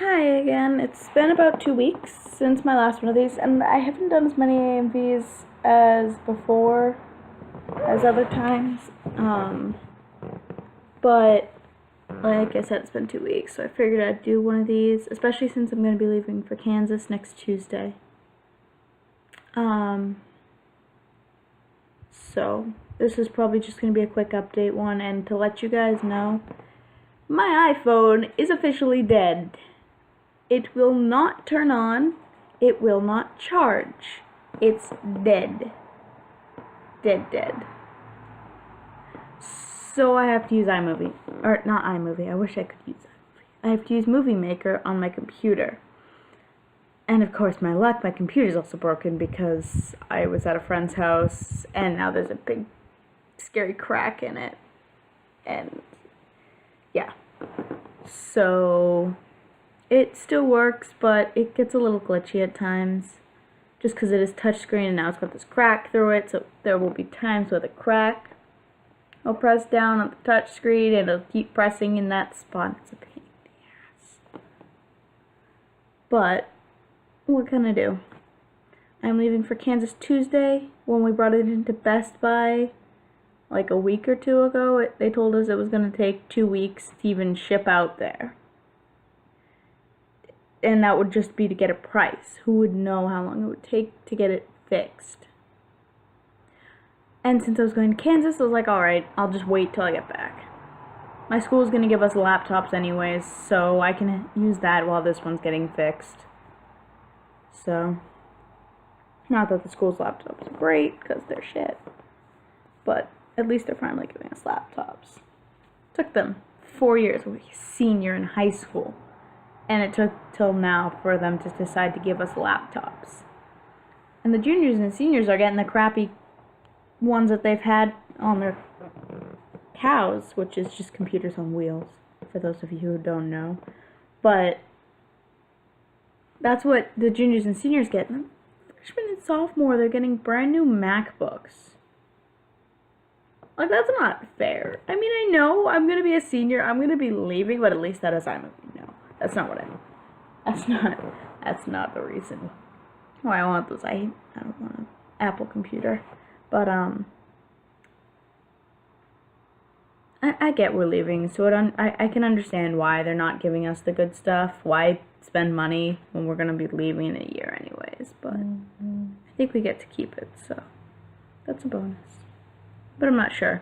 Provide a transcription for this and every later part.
Hi again. It's been about 2 weeks since my last one of these, and I haven't done as many AMVs as before as other times. But like I said, it's been 2 weeks, so I figured I'd do one of these, especially since I'm going to be leaving for Kansas next Tuesday. So this is probably just going to be a quick update one, and to let you guys know, my iPhone is officially dead. It will not turn on. It will not charge. It's dead. Dead. So I have to use iMovie. Or not iMovie. I wish I could use iMovie. I have to use Movie Maker on my computer. And of course, my luck, my computer's also broken because I was at a friend's house and now there's a big scary crack in it. And yeah. So it still works, but it gets a little glitchy at times. Just because it is touchscreen and now it's got this crack through it, so there will be times with a crack. I'll press down on the touchscreen and it'll keep pressing in that spot. It's a pain in the ass. But what can I do? I'm leaving for Kansas Tuesday. When we brought it into Best Buy like a week or two ago, they told us it was going to take 2 weeks to even ship out there. And that would just be to get a price. Who would know how long it would take to get it fixed? And since I was going to Kansas, I was like, alright, I'll just wait till I get back. My school's going to give us laptops anyways, so I can use that while this one's getting fixed. So, not that the school's laptops are great, because they're shit. But at least they're finally giving us laptops. It took them 4 years. We were a senior in high school. And it took till now for them to decide to give us laptops. And the juniors and seniors are getting the crappy ones that they've had on their cows, which is just computers on wheels, for those of you who don't know. But that's what the juniors and seniors get. And freshmen and sophomore, they're getting brand new MacBooks. Like, that's not fair. I mean, I know I'm going to be a senior, I'm going to be leaving, but at least that is I'm no. That's not what I mean. That's not the reason why I want those. I don't want an Apple computer. But, I get we're leaving, so I can understand why they're not giving us the good stuff. Why spend money when we're going to be leaving in a year anyways, but I think we get to keep it, so that's a bonus. But I'm not sure.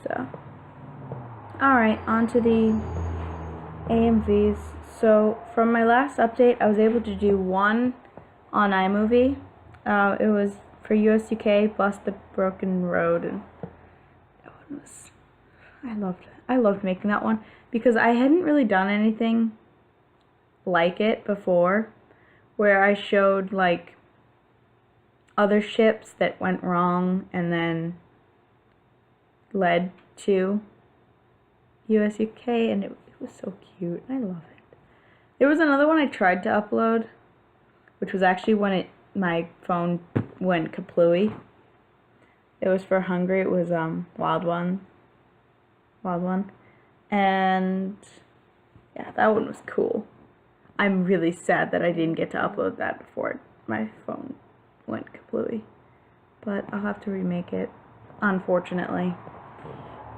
So, alright, on to the AMVs. So, from my last update, I was able to do one on iMovie. It was for US UK, Bust the Broken Road, and that one was, I loved making that one, because I hadn't really done anything like it before, where I showed, like, other ships that went wrong, and then led to US UK, and it was so cute. I love it. There was another one I tried to upload, which was actually when my phone went kaplooey. It was for Hungary. It was Wild One, and yeah, that one was cool. I'm really sad that I didn't get to upload that before my phone went kaplooey, but I'll have to remake it, unfortunately.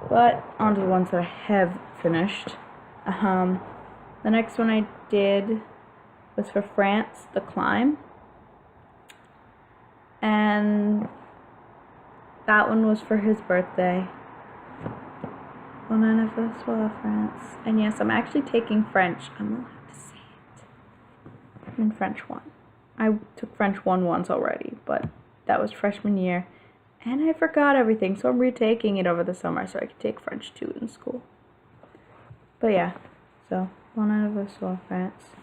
But on to the ones that I have finished. The next one I did was for France, The Climb. And that one was for his birthday. Bon anniversaire, France. And yes, I'm actually taking French. I'm allowed to say it. I'm in French 1. I took French 1 once already, but that was freshman year. And I forgot everything, so I'm retaking it over the summer so I could take French 2 in school. But yeah, so Bon anniversaire, France.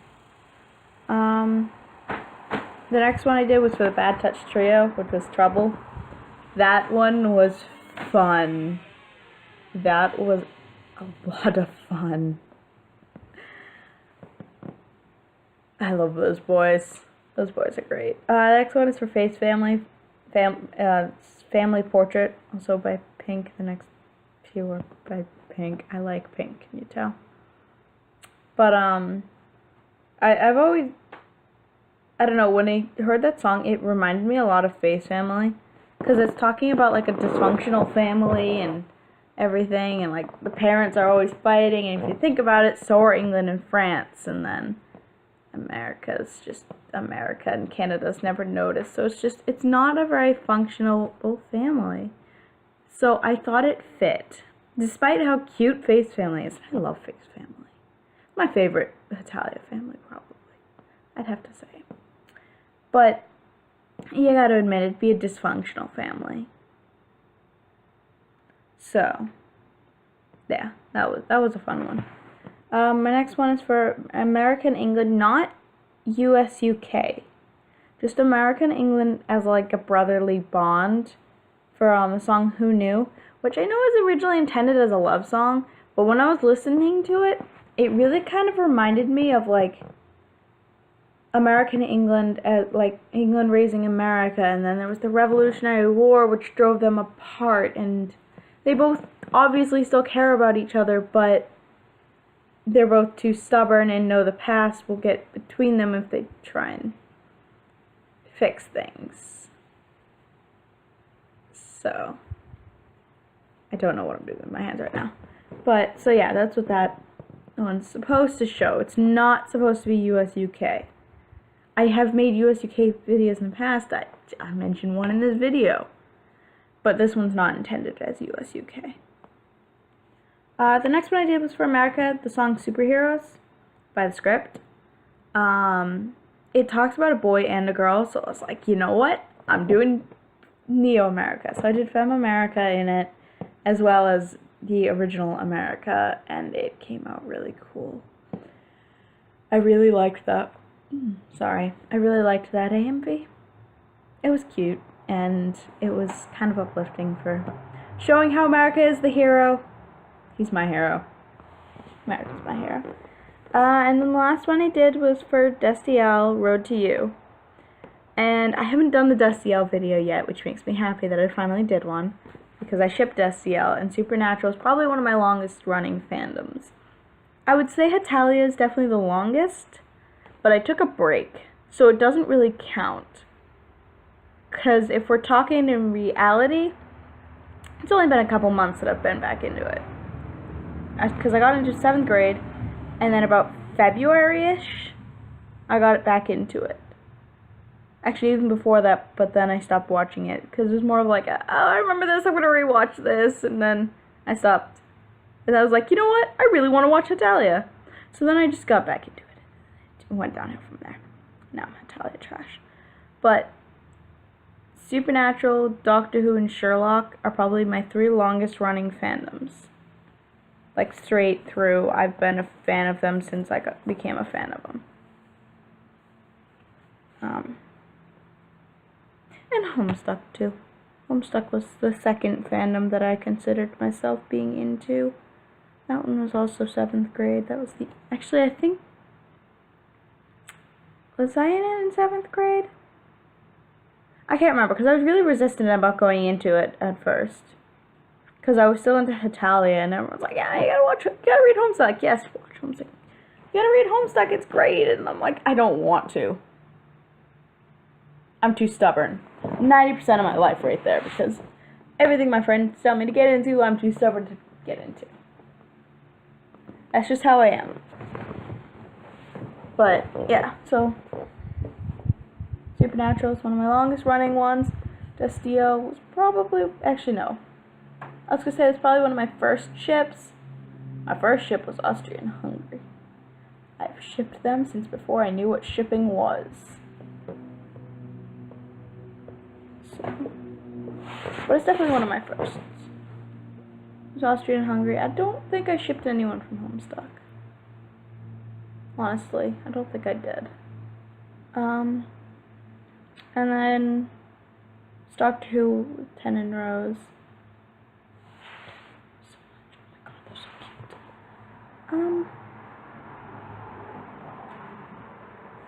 The next one I did was for the Bad Touch Trio, which was Trouble. That one was fun. That was a lot of fun. I love those boys. Those boys are great. The next one is for Face Family. Family Portrait, also by Pink. The next few are by Pink. I like Pink, can you tell? But I've always, I don't know, when I heard that song, it reminded me a lot of Faith Family, because it's talking about like a dysfunctional family and everything, and like the parents are always fighting, and if you think about it, so are England and France, and then America's just America, and Canada's never noticed, so it's not a very functional family. So I thought it fit, despite how cute Faith Family is. I love Faith Family. My favorite Hetalia family, probably, I'd have to say. But you gotta admit, it'd be a dysfunctional family. So, yeah, that was a fun one. My next one is for American England, not US UK. Just American England as like a brotherly bond for the song Who Knew, which I know was originally intended as a love song, but when I was listening to it, it really kind of reminded me of like American England, like England raising America, and then there was the Revolutionary War, which drove them apart, and they both obviously still care about each other, but they're both too stubborn and know the past will get between them if they try and fix things. So, I don't know what I'm doing with my hands right now. But, so yeah, that's what that one's supposed to show. It's not supposed to be US UK. I have made US UK videos in the past. I mentioned one in this video. But this one's not intended as US UK. The next one I did was for America, the song Superheroes by The Script. It talks about a boy and a girl, so I was like, you know what? I'm doing Neo America. So I did Femme America in it, as well as the original America, and it came out really cool. I really liked that. Sorry. I really liked that AMV. It was cute, and it was kind of uplifting for showing how America is the hero. He's my hero. America's my hero. And then the last one I did was for Destiel, Road to You. And I haven't done the Destiel video yet, which makes me happy that I finally did one, because I shipped Destiel, and Supernatural is probably one of my longest running fandoms. I would say Hetalia is definitely the longest, but I took a break, so it doesn't really count. Because if we're talking in reality, it's only been a couple months that I've been back into it. Because I got into 7th grade, and then about February-ish, I got back into it. Actually, even before that, but then I stopped watching it, because it was more of like, oh, I remember this, I'm going to rewatch this, and then I stopped. And I was like, you know what, I really want to watch Hetalia. So then I just got back into it. It went downhill from there. Now Hetalia trash. But Supernatural, Doctor Who, and Sherlock are probably my 3 longest running fandoms. Like, straight through, I've been a fan of them since I became a fan of them. And Homestuck, too. Homestuck was the second fandom that I considered myself being into. That one was also 7th grade. That was the... Actually, I think... Was I in it in 7th grade? I can't remember, because I was really resistant about going into it at first. Because I was still into Hetalia, and everyone's like, yeah, you gotta read Homestuck. Yes, watch Homestuck. You gotta read Homestuck, it's great. And I'm like, I don't want to. I'm too stubborn. 90% of my life right there, because everything my friends tell me to get into, I'm too stubborn to get into. That's just how I am. But, yeah, so Supernatural is one of my longest running ones. Destiel was probably, actually no. I was going to say it's probably one of my first ships. My first ship was Austria-Hungary. I've shipped them since before I knew what shipping was. So, but it's definitely one of my firsts. It was Austria-Hungary. I don't think I shipped anyone from Homestuck. Honestly, I don't think I did. And then Doctor Who with Tennant and Rose.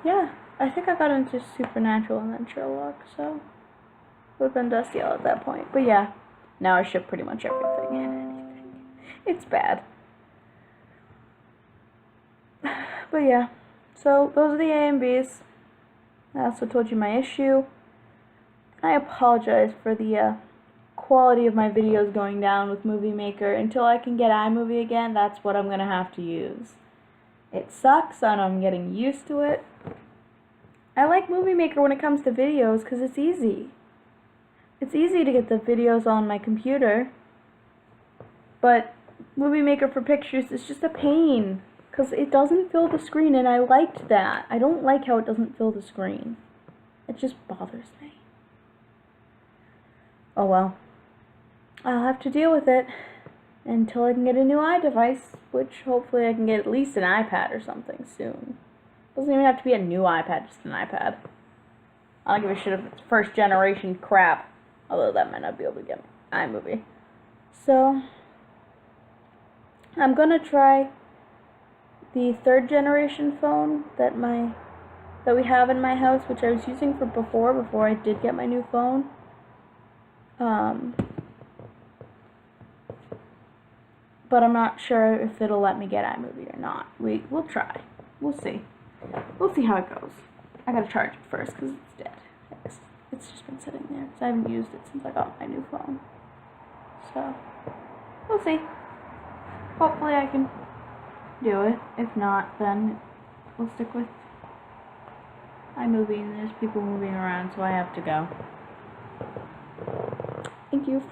Yeah, I think I got into Supernatural and then Sherlock, so it would have been Destiel at that point. But yeah, now I ship pretty much everything and anything. It's bad. But yeah, so those are the A and Bs. I also told you my issue. I apologize for the quality of my videos going down with Movie Maker. Until I can get iMovie again, that's what I'm going to have to use. It sucks, and I'm getting used to it. I like Movie Maker when it comes to videos because it's easy. It's easy to get the videos on my computer, but Movie Maker for pictures is just a pain because it doesn't fill the screen, and I liked that. I don't like how it doesn't fill the screen. It just bothers me. Oh well. I'll have to deal with it until I can get a new iDevice, which hopefully I can get at least an iPad or something soon. Doesn't even have to be a new iPad, just an iPad. I don't give a shit if it's first generation crap, although that might not be able to get iMovie. So, I'm gonna try the third generation phone that we have in my house, which I was using before I did get my new phone. But I'm not sure if it'll let me get iMovie or not. We'll try. We'll see. We'll see how it goes. I gotta charge it first because it's dead. It's just been sitting there because I haven't used it since I got my new phone. So, we'll see. Hopefully I can do it. If not, then we'll stick with iMovie, and there's people moving around, so I have to go. Thank you.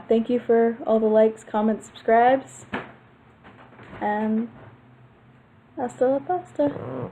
Thank you for all the likes, comments, subscribes, and hasta la pasta.